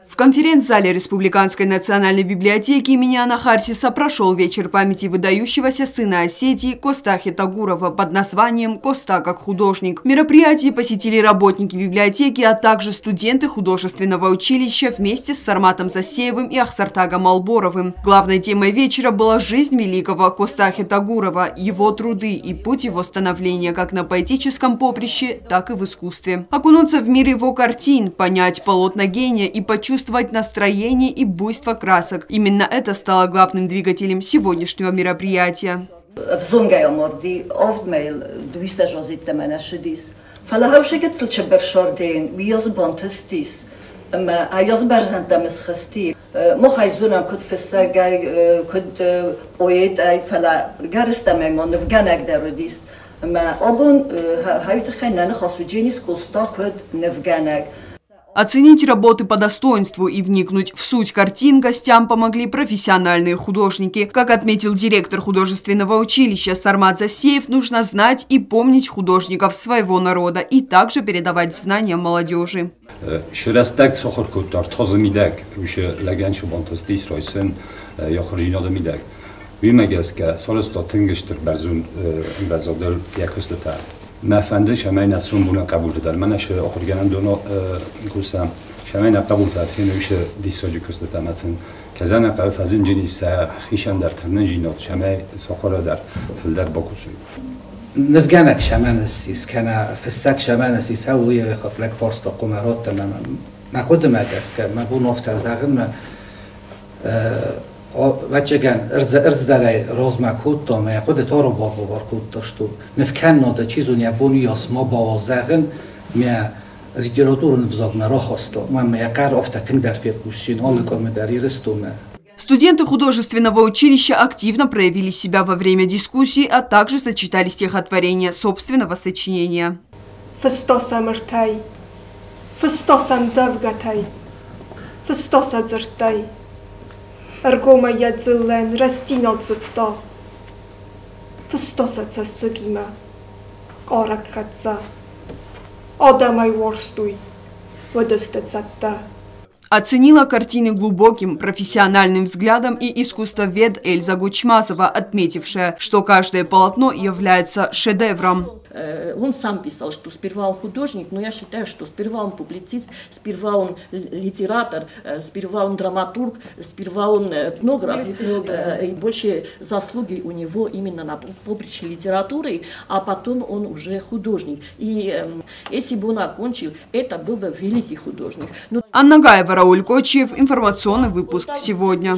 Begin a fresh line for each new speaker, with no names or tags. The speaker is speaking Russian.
В конференц-зале Республиканской национальной библиотеки имени Анахарсиса прошел вечер памяти выдающегося сына Осетии Костахи Тагурова под названием «Коста как художник». Мероприятие посетили работники библиотеки, а также студенты художественного училища вместе с Сарматом Засеевым и Ахсартагом Алборовым. Главной темой вечера была жизнь великого Костахи Тагурова, его труды и путь его становления как на поэтическом поприще, так и в искусстве. Окунуться в мир его картин, понять полотна гения и почувствовать настроение и буйство красок. Именно это стало главным двигателем сегодняшнего мероприятия. Оценить работы по достоинству и вникнуть в суть картин гостям помогли профессиональные художники. Как отметил директор художественного училища Сармат Засеев, нужно знать и помнить художников своего народа и также передавать знания молодежи.
ما فندش همین نسون بودن قبول دادن منش آخر گرم دونا گوسم همین قبول داد که نمیشه دیساجی کست تماتن کزان قبل فازین جنیس خیشان در تنن جینات همین سخورا در فلدر باکوسی
نفجانك شمان السيس كان في الساك شمان السيس هو يخط لك فرصة قمرات تماما ما قدم أجازك ما بون وفت زاغم وچگن ارز دلای روز مکود تا ما خود تارو بابا برکود داشتم نفکن ناده چیزون یابونی یاسما باوزاغن میا لیتراتور نفزاد مرا خواستم ما یکار افتادن در فیکوشین حال کم داری رستومه.
Студенты художественного училища активно проявили себя во время дискуссий, а также сочетали стихотворения собственного сочинения.
Фстоса мртай, фстоса мзавгатай, фстоса дзртай. Аргома ядзылен растинал цутта, фстоса цасыгима, каракатца, адамай ворстуй, водостацатта.
Оценила картины глубоким профессиональным взглядом и искусствовед Эльза Гучмазова, отметившая, что каждое полотно является шедевром.
Он сам писал, что сперва он художник, но я считаю, что сперва он публицист, сперва он литератор, сперва он драматург, сперва он этнограф. И больше заслуги у него именно на поприще литературы, а потом он уже художник. И если бы он окончил, это был бы великий художник.
Анна Гаева, Рауль Кочиев, информационный выпуск сегодня.